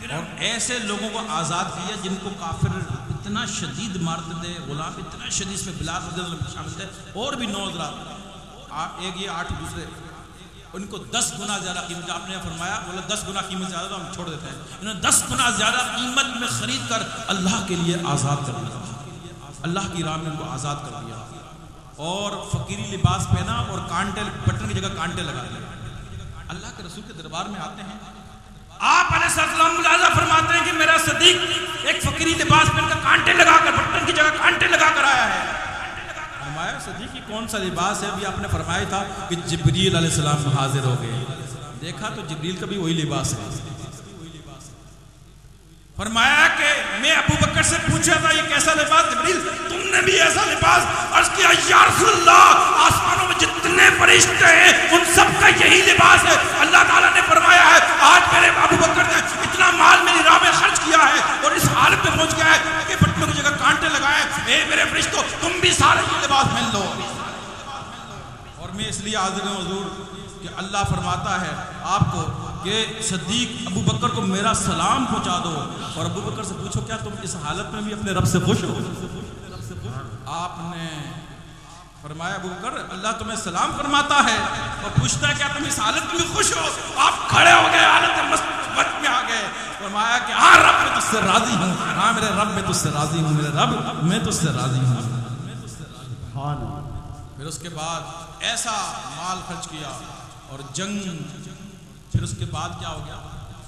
और ऐसे लोगों को आज़ाद किया जिनको काफिर इतना शदीद मारते थे, गुलाम इतना शदीद, इसमें बिलाल शामिल थे और भी 9 एक ये 8 दूसरे, उनको 10 गुना ज़्यादा कीमत, आपने फरमाया बोला 10 गुना कीमत ज़्यादा तो हम छोड़ देते हैं, इन्होंने 10 गुना ज़्यादा कीमत में ख़रीद कर अल्लाह के लिए आज़ाद कर दिया, अल्लाह की राह में उनको आज़ाद कर दिया और फ़कीरी लिबास पहना और कांटे, बटन की जगह कांटे लगा दिए। अल्लाह के रसूल के दरबार में आते हैं, आप अलैहिस्सलाम मुलाज़ा फरमाते हैं कि मेरा सदीक एक फ़कीरी लिबास पहनकर कांटे लगाकर, बटन की जगह कांटे लगाकर आया है। फरमाया सदीक की कौन सा लिबास है? अभी आपने फरमाया था कि जिब्रील अलैहिस्सलाम हाजिर हो गए, देखा तो जिब्रील का भी वही लिबास है। फरमाया कि मैं अबू बकर से पूछा था ये कैसा लिबास, जिब्रील तुमने भी ऐसा लिबास? अर्ज़ किया या रसूलल्लाह, आसमानों में जितने फरिश्ते हैं उन सब का यही लिबास है। अल्लाह ताला ने फरमाया है आज मेरे अबू बकर ने इतना माल मेरी राह में खर्च किया है और इस हालत में पहुंच गया है कि बटनों की जगह कांटे लगाए, ए मेरे फरिश्तों तुम भी सारे ये लिबास पहन लो। और मैं इसलिए हाज़िर हूं हुज़ूर कि अल्लाह फरमाता है आपको कि सदीक अबू बकर को मेरा सलाम पहुंचा दो, और अबू बकर से पूछो क्या तुम इस हालत में भी अपने रब से खुश हो? आपने फरमाया अबू बकर अल्लाह तुम्हें सलाम फरमाता है और पूछता है क्या तुम इस हालत में भी खुश हो? आप खड़े हो गए, हालत मस्त में आ गए। फरमाया कि हाँ रब मैं तुझसे राजी हूँ, हाँ मेरे रब मैं तुझसे राजी हूँ, मेरे रब मैं तुझसे राजी हूँ। फिर उसके बाद ऐसा माल खर्च किया और जंग, फिर उसके बाद क्या हो गया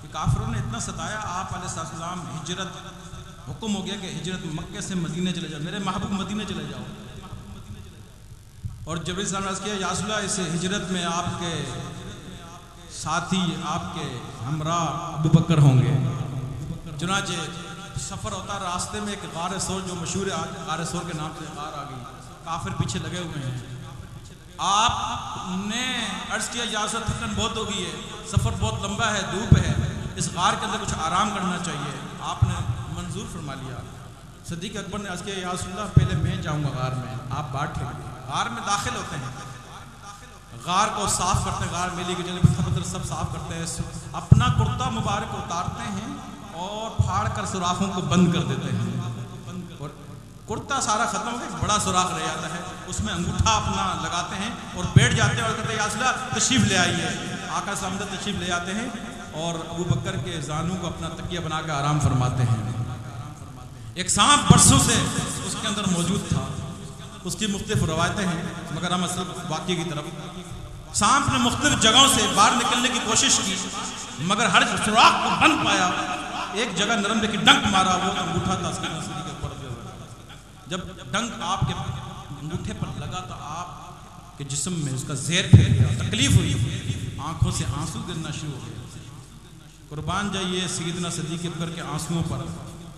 कि काफिरों ने इतना सताया, आप अलैहिस्सलाम हिजरत, हुक्म हो गया कि हिजरत मक्के से मदीने चले जाओ, मेरे महबूब मदीने चले जाओ। और जिब्रील सल्लल्लाहु अलैहि वसल्लम किया या रसूल अल्लाह इस हिजरत में आपके साथी, आपके हमरा अबू बकर होंगे। चुनाचे सफ़र होता, रास्ते में एक गार सोर जो मशहूर है, गार सोर के नाम से गार आ गई, काफिर पीछे लगे हुए हैं। आपने अर्ज़ किया या रसूल थकन बहुत हो गई है, सफ़र बहुत लंबा है, धूप है, इस गार के अंदर कुछ आराम करना चाहिए। आपने मंजूर फरमा लिया। सदीक अकबर ने अर्ज़ किया या रसूल अल्लाह पहले मैं जाऊँगा गार में, आप बात ठहरिए। गार में दाखिल होते हैं, गार को साफ करते हैं, गार मेली के जले पत्थर सब साफ करते हैं, अपना कुर्ता मुबारक उतारते हैं और फाड़ कर सुराखों को बंद कर देते हैं। और कुर्ता सारा खत्म हो गया, बड़ा सुराख रह जाता है, उसमें अंगूठा अपना लगाते हैं और बैठ जाते हैं और कहते हैं या रसूल अल्लाह तशरीफ़ ले आइए। आका सामने तशरीफ़ ले आते हैं और अबू बकर के जानू को अपना तकिया बना के आराम फरमाते हैं। एक सांप बरसों से उसके अंदर मौजूद था, उसकी मुख्तलिफ रवायतें हैं, मगर हम असल वाक़े की तरफ, सांप ने मुख्तलिफ जगहों से बाहर निकलने की कोशिश की मगर हर सुराख को बंद पाया। एक जगह नरम लेके डंक मारा, वो अंगूठा था सदी के ऊपर। जब डंक आपके अंगूठे पर लगा तो आपके जिस्म में उसका जहर फैल गया, तकलीफ हुई, आंखों से आंसू गिरना शुरू हो गए। कुर्बान जाइए सैयदना सदीक़ अकबर के आंसुओं पर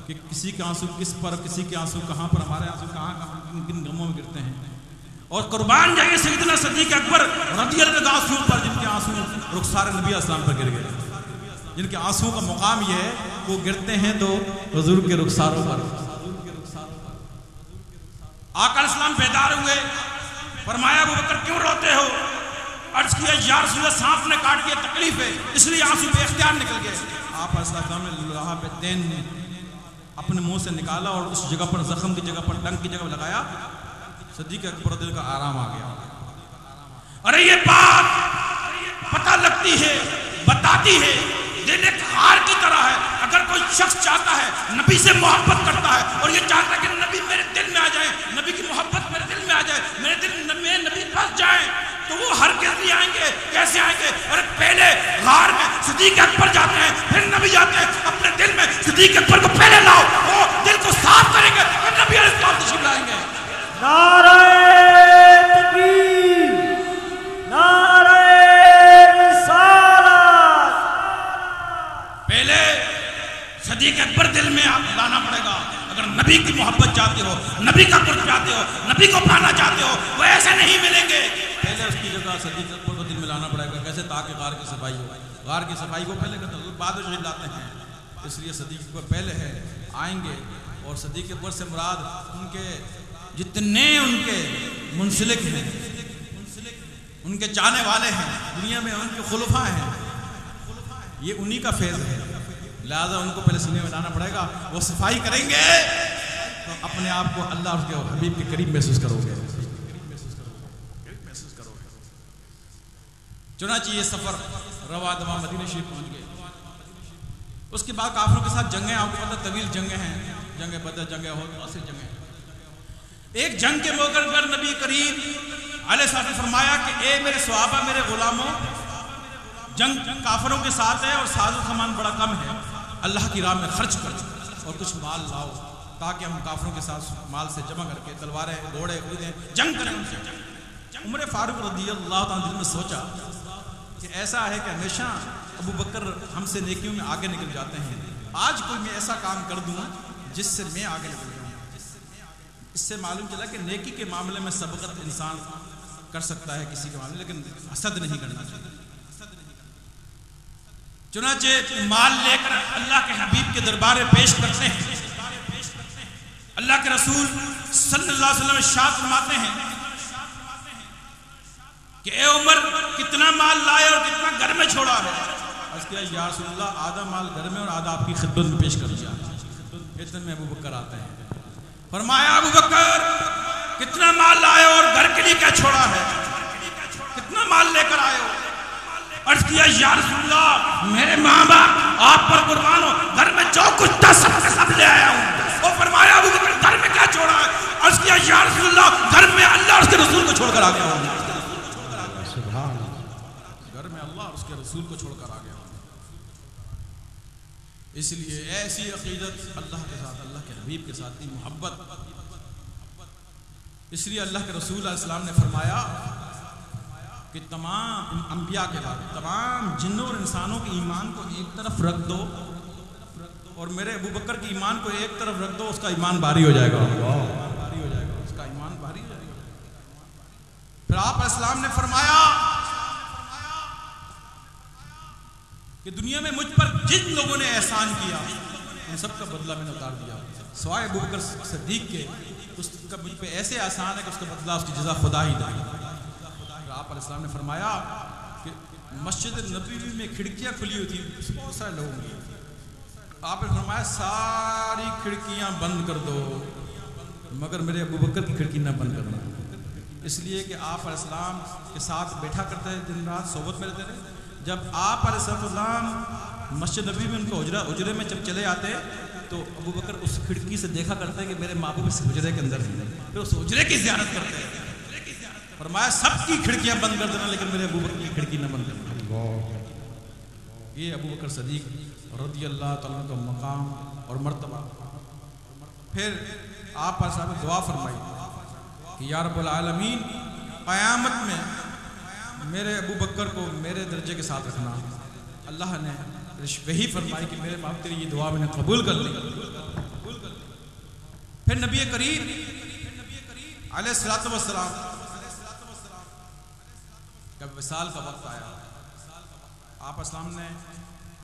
कि किसी के आंसू किस पर, किसी के आंसू कहाँ पर, हमारे आंसू कहाँ कहाँ किन किन गमों में गिरते हैं। और कुर्बान जाइए सैयदना सदीक़ अकबर रज़ियल्लाहु अन्हु आंसुओं पर जिनके आंसू रुखसार नबी अस्सलाम पर गिर गए, जिनके आंसुओं का मुकाम यह है वो गिरते हैं तो हुज़ूर के रुखसारों पर। आका अलैहिस्सलाम बेदार हुए, फरमाया अबू बकर क्यों रोते हो? अर्ज़ किया या रसूल अल्लाह सांप ने काट दिया, तकलीफ है इसलिए आंसू बेख्तियार निकल गए। आप अलैहिस्सलाम ने लोहा पे तेन अपने मुंह से निकाला और उस जगह पर, जख्म की जगह पर, डंक की जगह लगाया, सदीक़ अकबर दिल का आराम आ गया। अरे ये बात पता लगती है, बताती है, दिल एक हार की तरह है। अगर कोई शख्स चाहता है, नबी से मोहब्बत करता है और ये चाहता है कि नबी मेरे दिल में आ जाए, नबी की मोहब्बत मेरे दिल में आ जाए, मेरे दिल में नबी बस जाए, तो वो हर किस आएंगे, कैसे आएंगे? अरे पहले गार में सदीक़ अकबर जाते हैं, फिर नबी जाते हैं, अपने दिल में सदीक़ अकबर को पहले लाओ, वो दिल को साफ करेंगे और नबी अलैहिस्सलाम तशरीफ लाएंगे। नारे तकबीर, नारे रिसालत। पहले सदीक़ अकबर दिल में आप लाना पड़ेगा। अगर नबी की मोहब्बत चाहते हो, नबी का कुर्ब चाहते हो, नबी को पाना चाहते हो, वो ऐसे नहीं मिलेंगे। पहले उसकी जगह सदीक़ अकबर को दिल में लाना पड़ेगा। कैसे? ताकि गार की सफाई हो। गार की सफाई को पहले करते हैं, बाद में लाते हैं, इसलिए सदीक़ अकबर पहले है आएंगे। और सदीक़ अकबर से मुराद उनके जितने उनके मुंसलिक हैं, उनके चाहने वाले हैं, दुनिया में उनके खुलफा हैं, ये उन्हीं का फैज़ है। लिहाजा उनको पहले सीने में लाना पड़ेगा। वो सफाई करेंगे तो अपने आप को अल्लाह और उसके हबीब के करीब महसूस करोगे। चुनांचे ये सफर रवा दवा मदीना शरीफ पहुंच गए। उसके बाद काफिरों के साथ जंगें, आपको पता तवील जंगें हैं, जंगे बदर, जंगे हो, बहुत सी जंगें। एक जंग के मौके पर नबी करीम अलैहिस्सलाम ने फरमाया कि ए मेरे सहाबा, मेरे गुलामों, जंग काफिरों के साथ है और साजो सामान बड़ा कम है, अल्लाह की राह में खर्च करो और कुछ माल लाओ ताकि हम काफिरों के साथ माल से जमा करके तलवारें घोड़े खरीदें, जंग करें उनसे। उमर फारूक रज़ियल्लाहु ताला दिल में सोचा कि ऐसा है कि हमेशा अबू बकर हमसे नेकियों में आगे निकल जाते हैं, आज कोई मैं ऐसा काम कर दूं जिससे मैं आगे निकल जाऊं। इससे मालूम चला कि नेकी के मामले में सबकत इंसान कर सकता है किसी के मामले, लेकिन हसद नहीं करना चाहिए। चुनांचे माल लेकर अल्लाह के हबीब के दरबार में पेश करते हैं। अल्लाह के रसूल सल्लल्लाहु अलैहि वसल्लम इरशाद फरमाते हैं कि ए उमर, कितना माल लाए और कितना घर में छोड़ा है? या रसूलल्लाह, आधा माल घर में और आधा आपकी खिदमत में पेश कर दिया। इतने में अबू बकर आते हैं। फरमाया अबू बकर, कितना माल लाए और घर के लिए क्या छोड़ा है? कितना माल लेकर आए हो? अर्ज किया या रसूलल्लाह, मेरे माँ बाप आप पर कुर्बान हो, घर में जो कुछ था सब ले आया हूँ। और फरमाया अबू बकर, घर में क्या छोड़ा है? अर्ज किया या रसूलल्लाह, घर में अल्लाह और उसके रसूल को छोड़कर आ गया हूँ। घर में अल्लाह और उसके रसूल को छोड़कर आ गया। इसलिए ऐसी अकीदत अल्लाह के साथ, अल्लाह के हबीब के साथ की मोहब्बत। इसलिए अल्लाह के रसूल अलैहिस्सलाम ने फरमाया कि तमाम अंबिया के बाद तमाम जिन्नों और इंसानों के ईमान को एक तरफ रख दो और मेरे अबू बकर के ईमान को एक तरफ रख दो, उसका ईमान भारी हो जाएगा, भारी हो जाएगा, उसका ईमान भारी हो जाएगा। फिर आप अलैहिस्सलाम ने फरमाया कि दुनिया में मुझ पर जिन लोगों ने एहसान किया उन सबका बदला मैंने उतार दिया, सिवाय अबू बकर सिद्दीक के। उसका मुझ पे ऐसे एहसान है कि उसका बदला, उसकी जज़ा खुदा ही देगा। आप अलैहिस्सलाम ने फरमाया कि मस्जिद नबवी में खिड़कियां खुली हुई थी बहुत सारे लोगों की। आपने फरमाया सारी खिड़कियां बंद कर दो मगर मेरे अबू बकर की खिड़की ना बंद करना, इसलिए कि आप अलैहिस्सलाम के साथ बैठा करते दिन रात सोबत में रहते थे। जब आप अलैहिस्सलाम मस्जिद नबवी में उनको उजरे में जब चले आते तो अबू बकर उस खिड़की से देखा करते हैं कि मेरे महबूब इस उजरे के अंदर है, फिर उस उजरे की ज़ियारत करते हैं। फरमाया सबकी खिड़कियां बंद कर देना लेकिन मेरे अबू बकर की खिड़की न बंद करना। ये अबू बकर सिद्दीक रज़ियल्लाहु ताला का मकाम और मर्तबा। फिर आप पर साहब दुआ फरमाई कि या रब्बुल आलमीन, क़यामत में मेरे अबू बकर को मेरे दर्जे के साथ रखना। अल्लाह ने वही फरमाई कि मेरे बाप तेरी ये दुआ मैंने कबूल कर ली। फिर नबी करीम अलैहिस्सलातु वस्सलाम जब विसाल का वक्त आया, आप अस्सलाम ने